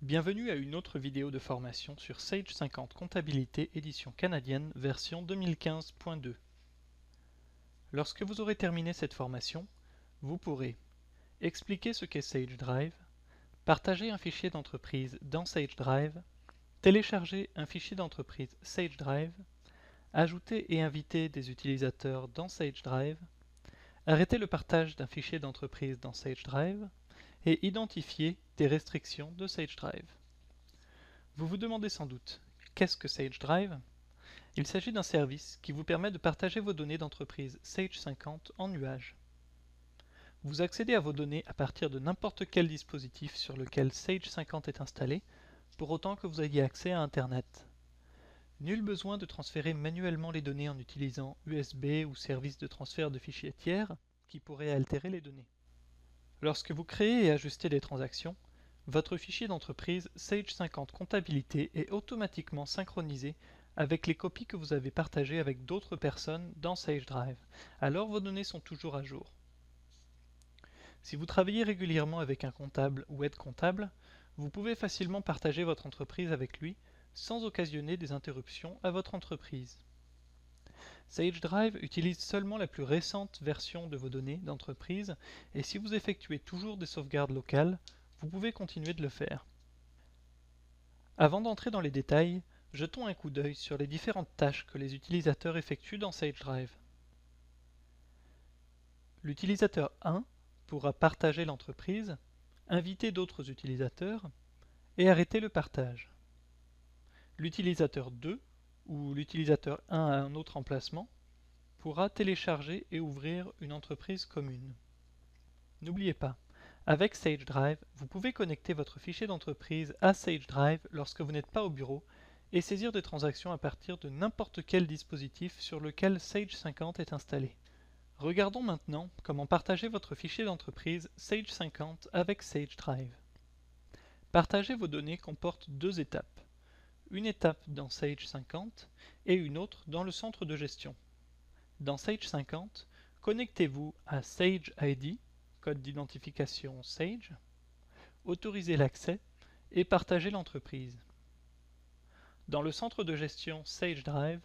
Bienvenue à une autre vidéo de formation sur Sage 50 Comptabilité édition canadienne version 2015.2. Lorsque vous aurez terminé cette formation, vous pourrez expliquer ce qu'est Sage Drive, partager un fichier d'entreprise dans Sage Drive, télécharger un fichier d'entreprise Sage Drive, ajouter et inviter des utilisateurs dans Sage Drive, arrêter le partage d'un fichier d'entreprise dans Sage Drive et identifier des restrictions de Sage Drive. Vous vous demandez sans doute, qu'est-ce que Sage Drive? Il s'agit d'un service qui vous permet de partager vos données d'entreprise Sage 50 en nuage. Vous accédez à vos données à partir de n'importe quel dispositif sur lequel Sage 50 est installé, pour autant que vous ayez accès à Internet. Nul besoin de transférer manuellement les données en utilisant USB ou service de transfert de fichiers tiers qui pourraient altérer les données. Lorsque vous créez et ajustez des transactions, votre fichier d'entreprise Sage 50 Comptabilité est automatiquement synchronisé avec les copies que vous avez partagées avec d'autres personnes dans Sage Drive, alors vos données sont toujours à jour. Si vous travaillez régulièrement avec un comptable ou aide-comptable, vous pouvez facilement partager votre entreprise avec lui sans occasionner des interruptions à votre entreprise. Sage Drive utilise seulement la plus récente version de vos données d'entreprise et si vous effectuez toujours des sauvegardes locales, vous pouvez continuer de le faire. Avant d'entrer dans les détails, jetons un coup d'œil sur les différentes tâches que les utilisateurs effectuent dans Sage Drive. L'utilisateur 1 pourra partager l'entreprise, inviter d'autres utilisateurs et arrêter le partage. L'utilisateur 2 ou l'utilisateur 1 à un autre emplacement pourra télécharger et ouvrir une entreprise commune. N'oubliez pas, avec Sage Drive, vous pouvez connecter votre fichier d'entreprise à Sage Drive lorsque vous n'êtes pas au bureau et saisir des transactions à partir de n'importe quel dispositif sur lequel Sage 50 est installé. Regardons maintenant comment partager votre fichier d'entreprise Sage 50 avec Sage Drive. Partager vos données comporte deux étapes. Une étape dans Sage 50 et une autre dans le centre de gestion. Dans Sage 50, connectez-vous à Sage ID, code d'identification Sage, autorisez l'accès et partagez l'entreprise. Dans le centre de gestion Sage Drive,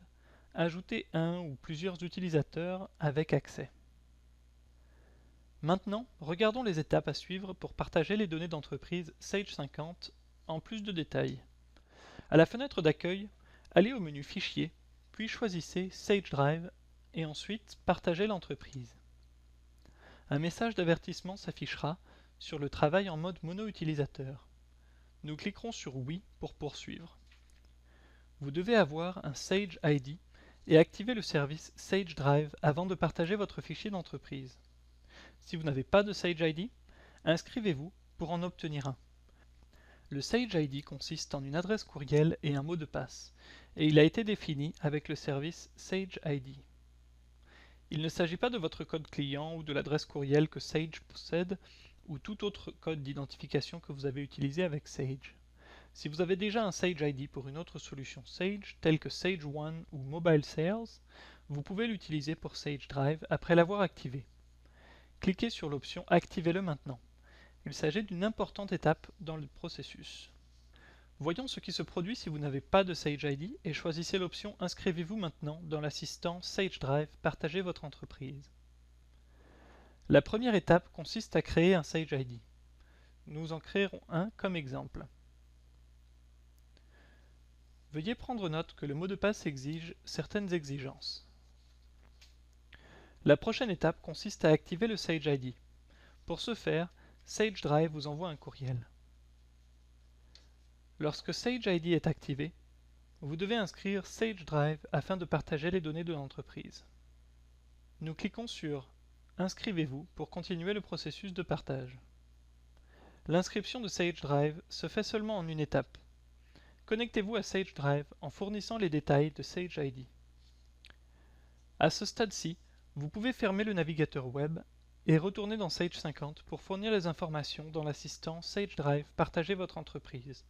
ajoutez un ou plusieurs utilisateurs avec accès. Maintenant, regardons les étapes à suivre pour partager les données d'entreprise Sage 50 en plus de détails. À la fenêtre d'accueil, allez au menu Fichier, puis choisissez Sage Drive et ensuite Partager l'entreprise. Un message d'avertissement s'affichera sur le travail en mode mono-utilisateur. Nous cliquerons sur Oui pour poursuivre. Vous devez avoir un Sage ID et activer le service Sage Drive avant de partager votre fichier d'entreprise. Si vous n'avez pas de Sage ID, inscrivez-vous pour en obtenir un. Le Sage ID consiste en une adresse courriel et un mot de passe, et il a été défini avec le service Sage ID. Il ne s'agit pas de votre code client ou de l'adresse courriel que Sage possède ou tout autre code d'identification que vous avez utilisé avec Sage. Si vous avez déjà un Sage ID pour une autre solution Sage, telle que Sage One ou Mobile Sales, vous pouvez l'utiliser pour Sage Drive après l'avoir activé. Cliquez sur l'option Activez-le maintenant. Il s'agit d'une importante étape dans le processus. Voyons ce qui se produit si vous n'avez pas de Sage ID et choisissez l'option Inscrivez-vous maintenant dans l'assistant Sage Drive Partagez votre entreprise. La première étape consiste à créer un Sage ID. Nous en créerons un comme exemple. Veuillez prendre note que le mot de passe exige certaines exigences. La prochaine étape consiste à activer le Sage ID. Pour ce faire, Sage Drive vous envoie un courriel. Lorsque Sage ID est activé, vous devez inscrire Sage Drive afin de partager les données de l'entreprise. Nous cliquons sur Inscrivez-vous pour continuer le processus de partage. L'inscription de Sage Drive se fait seulement en une étape. Connectez-vous à Sage Drive en fournissant les détails de Sage ID. À ce stade-ci, vous pouvez fermer le navigateur web et retourner dans Sage 50 pour fournir les informations dans l'assistant Sage Drive Partagez votre entreprise.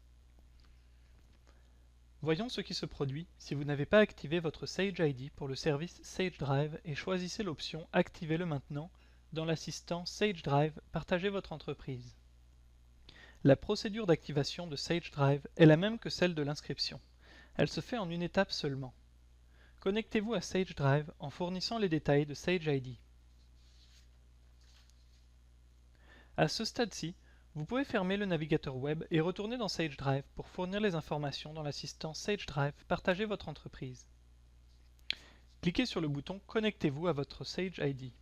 Voyons ce qui se produit si vous n'avez pas activé votre Sage ID pour le service Sage Drive et choisissez l'option Activez-le maintenant dans l'assistant Sage Drive Partagez votre entreprise. La procédure d'activation de Sage Drive est la même que celle de l'inscription. Elle se fait en une étape seulement. Connectez-vous à Sage Drive en fournissant les détails de Sage ID. À ce stade-ci, vous pouvez fermer le navigateur web et retourner dans Sage Drive pour fournir les informations dans l'assistant Sage Drive Partager votre entreprise. Cliquez sur le bouton Connectez-vous à votre Sage ID.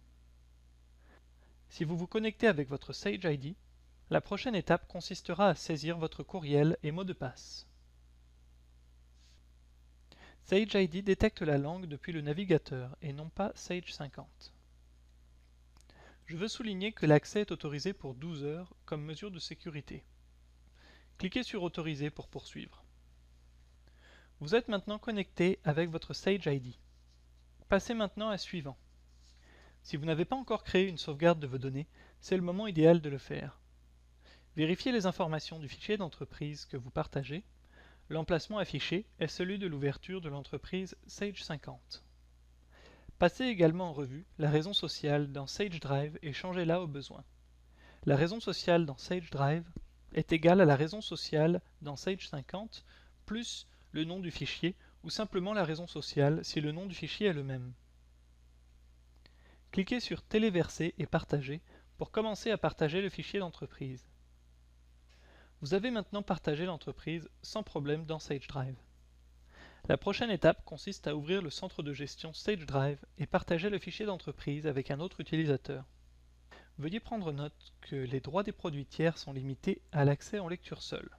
Si vous vous connectez avec votre Sage ID, la prochaine étape consistera à saisir votre courriel et mot de passe. Sage ID détecte la langue depuis le navigateur et non pas Sage 50. Je veux souligner que l'accès est autorisé pour 12 heures comme mesure de sécurité. Cliquez sur Autoriser pour poursuivre. Vous êtes maintenant connecté avec votre Sage ID. Passez maintenant à Suivant. Si vous n'avez pas encore créé une sauvegarde de vos données, c'est le moment idéal de le faire. Vérifiez les informations du fichier d'entreprise que vous partagez. L'emplacement affiché est celui de l'ouverture de l'entreprise Sage 50. Passez également en revue la raison sociale dans Sage Drive et changez-la au besoin. La raison sociale dans Sage Drive est égale à la raison sociale dans Sage 50 plus le nom du fichier ou simplement la raison sociale si le nom du fichier est le même. Cliquez sur Téléverser et Partager pour commencer à partager le fichier d'entreprise. Vous avez maintenant partagé l'entreprise sans problème dans Sage Drive. La prochaine étape consiste à ouvrir le centre de gestion Sage Drive et partager le fichier d'entreprise avec un autre utilisateur. Veuillez prendre note que les droits des produits tiers sont limités à l'accès en lecture seule.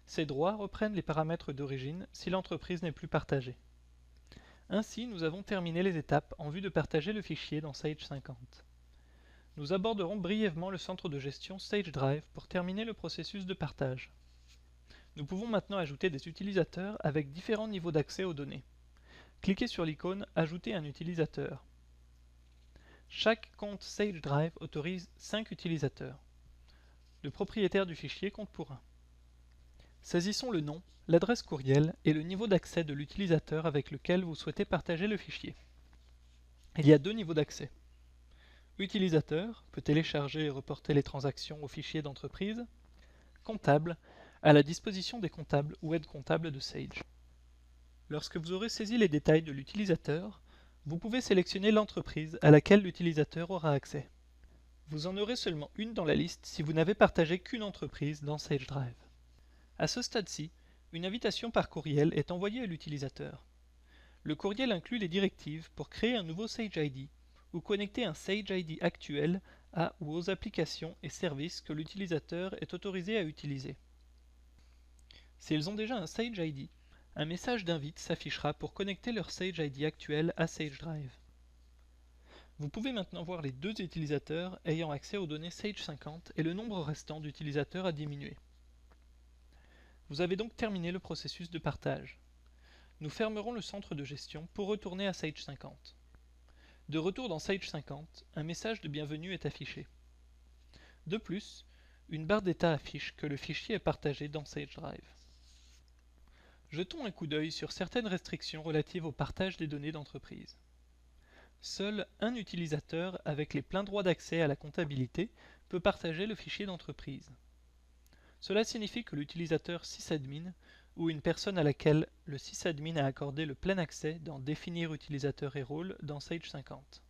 Ces droits reprennent les paramètres d'origine si l'entreprise n'est plus partagée. Ainsi, nous avons terminé les étapes en vue de partager le fichier dans Sage 50. Nous aborderons brièvement le centre de gestion Sage Drive pour terminer le processus de partage. Nous pouvons maintenant ajouter des utilisateurs avec différents niveaux d'accès aux données. Cliquez sur l'icône Ajouter un utilisateur. Chaque compte Sage Drive autorise 5 utilisateurs. Le propriétaire du fichier compte pour 1. Saisissons le nom, l'adresse courriel et le niveau d'accès de l'utilisateur avec lequel vous souhaitez partager le fichier. Il y a 2 niveaux d'accès. Utilisateur peut télécharger et reporter les transactions au fichier d'entreprise. Comptable, à la disposition des comptables ou aides comptables de Sage. Lorsque vous aurez saisi les détails de l'utilisateur, vous pouvez sélectionner l'entreprise à laquelle l'utilisateur aura accès. Vous en aurez seulement une dans la liste si vous n'avez partagé qu'une entreprise dans Sage Drive. À ce stade-ci, une invitation par courriel est envoyée à l'utilisateur. Le courriel inclut les directives pour créer un nouveau Sage ID ou connecter un Sage ID actuel à ou aux applications et services que l'utilisateur est autorisé à utiliser. S'ils ont déjà un Sage ID, un message d'invite s'affichera pour connecter leur Sage ID actuel à Sage Drive. Vous pouvez maintenant voir les 2 utilisateurs ayant accès aux données Sage 50 et le nombre restant d'utilisateurs a diminué. Vous avez donc terminé le processus de partage. Nous fermerons le centre de gestion pour retourner à Sage 50. De retour dans Sage 50, un message de bienvenue est affiché. De plus, une barre d'état affiche que le fichier est partagé dans Sage Drive. Jetons un coup d'œil sur certaines restrictions relatives au partage des données d'entreprise. Seul un utilisateur avec les pleins droits d'accès à la comptabilité peut partager le fichier d'entreprise. Cela signifie que l'utilisateur sysadmin ou une personne à laquelle le sysadmin a accordé le plein accès dans Définir utilisateur et rôle dans Sage 50.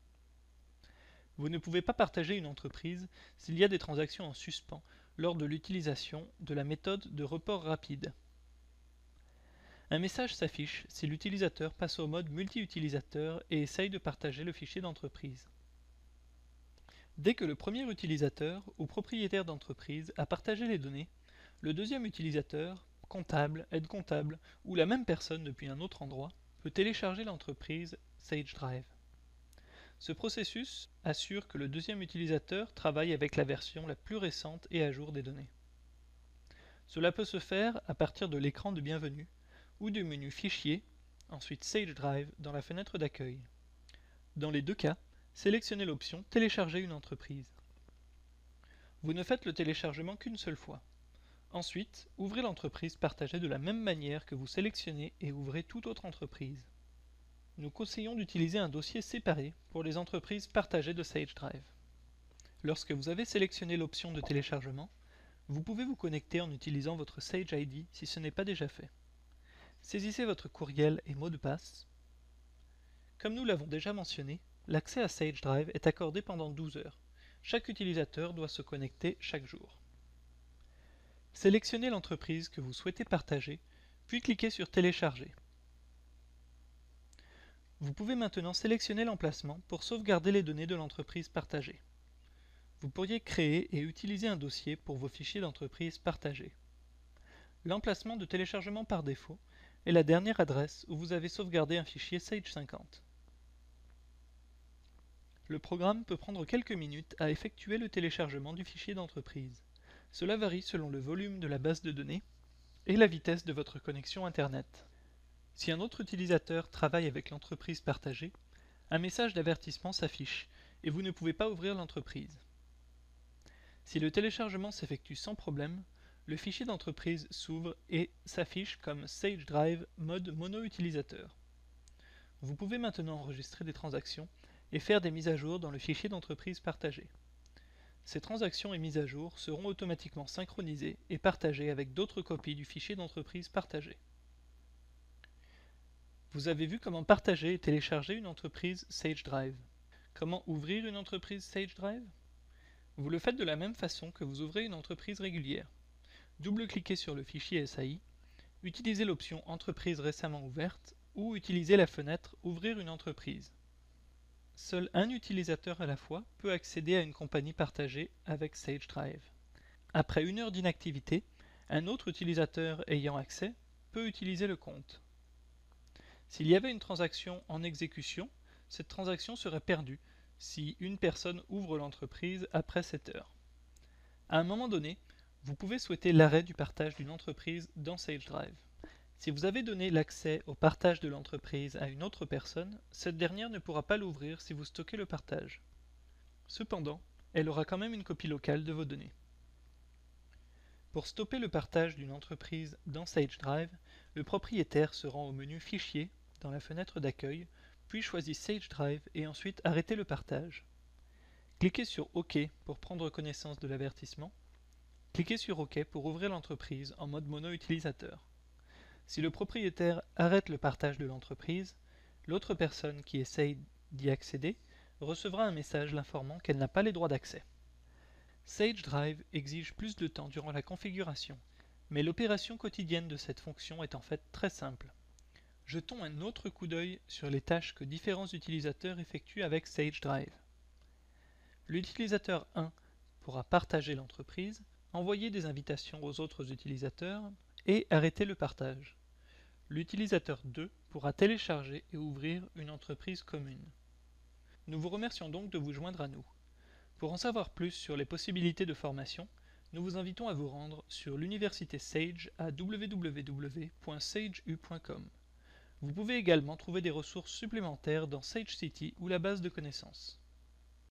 Vous ne pouvez pas partager une entreprise s'il y a des transactions en suspens lors de l'utilisation de la méthode de report rapide. Un message s'affiche si l'utilisateur passe au mode multi-utilisateur et essaye de partager le fichier d'entreprise. Dès que le premier utilisateur ou propriétaire d'entreprise a partagé les données, le deuxième utilisateur, comptable, aide comptable ou la même personne depuis un autre endroit peut télécharger l'entreprise Sage Drive. Ce processus assure que le deuxième utilisateur travaille avec la version la plus récente et à jour des données. Cela peut se faire à partir de l'écran de bienvenue ou du menu Fichier, ensuite Sage Drive dans la fenêtre d'accueil. Dans les 2 cas, sélectionnez l'option Télécharger une entreprise. Vous ne faites le téléchargement qu'une seule fois. Ensuite, ouvrez l'entreprise partagée de la même manière que vous sélectionnez et ouvrez toute autre entreprise. Nous conseillons d'utiliser un dossier séparé pour les entreprises partagées de Sage Drive. Lorsque vous avez sélectionné l'option de téléchargement, Vous pouvez vous connecter en utilisant votre Sage ID si ce n'est pas déjà fait. Saisissez votre courriel et mot de passe. Comme nous l'avons déjà mentionné, l'accès à Sage Drive est accordé pendant 12 heures. Chaque utilisateur doit se connecter chaque jour. Sélectionnez l'entreprise que vous souhaitez partager, puis cliquez sur Télécharger. Vous pouvez maintenant sélectionner l'emplacement pour sauvegarder les données de l'entreprise partagée. Vous pourriez créer et utiliser un dossier pour vos fichiers d'entreprise partagés. L'emplacement de téléchargement par défaut est la dernière adresse où vous avez sauvegardé un fichier Sage 50. Le programme peut prendre quelques minutes à effectuer le téléchargement du fichier d'entreprise. Cela varie selon le volume de la base de données et la vitesse de votre connexion Internet. Si un autre utilisateur travaille avec l'entreprise partagée, un message d'avertissement s'affiche et vous ne pouvez pas ouvrir l'entreprise. Si le téléchargement s'effectue sans problème, le fichier d'entreprise s'ouvre et s'affiche comme Sage Drive mode mono-utilisateur. Vous pouvez maintenant enregistrer des transactions et faire des mises à jour dans le fichier d'entreprise partagé. Ces transactions et mises à jour seront automatiquement synchronisées et partagées avec d'autres copies du fichier d'entreprise partagé. Vous avez vu comment partager et télécharger une entreprise Sage Drive. Comment ouvrir une entreprise Sage Drive? Vous le faites de la même façon que vous ouvrez une entreprise régulière. Double-cliquez sur le fichier SAI, utilisez l'option Entreprise récemment ouverte ou utilisez la fenêtre Ouvrir une entreprise. Seul un utilisateur à la fois peut accéder à une compagnie partagée avec Sage Drive. Après 1 heure d'inactivité, un autre utilisateur ayant accès peut utiliser le compte. S'il y avait une transaction en exécution, cette transaction serait perdue si une personne ouvre l'entreprise après cette heure. À un moment donné, vous pouvez souhaiter l'arrêt du partage d'une entreprise dans Sage Drive. Si vous avez donné l'accès au partage de l'entreprise à une autre personne, cette dernière ne pourra pas l'ouvrir si vous stockez le partage. Cependant, elle aura quand même une copie locale de vos données. Pour stopper le partage d'une entreprise dans Sage Drive, le propriétaire se rend au menu Fichier dans la fenêtre d'accueil, puis choisit Sage Drive et ensuite arrêter le partage. Cliquez sur OK pour prendre connaissance de l'avertissement. Cliquez sur OK pour ouvrir l'entreprise en mode mono-utilisateur. Si le propriétaire arrête le partage de l'entreprise, l'autre personne qui essaye d'y accéder recevra un message l'informant qu'elle n'a pas les droits d'accès. Sage Drive exige plus de temps durant la configuration, mais l'opération quotidienne de cette fonction est en fait très simple. Jetons un autre coup d'œil sur les tâches que différents utilisateurs effectuent avec Sage Drive. L'utilisateur 1 pourra partager l'entreprise, envoyer des invitations aux autres utilisateurs et arrêter le partage. L'utilisateur 2 pourra télécharger et ouvrir une entreprise commune. Nous vous remercions donc de vous joindre à nous. Pour en savoir plus sur les possibilités de formation, nous vous invitons à vous rendre sur l'université Sage à www.sageu.com. Vous pouvez également trouver des ressources supplémentaires dans Sage City ou la base de connaissances.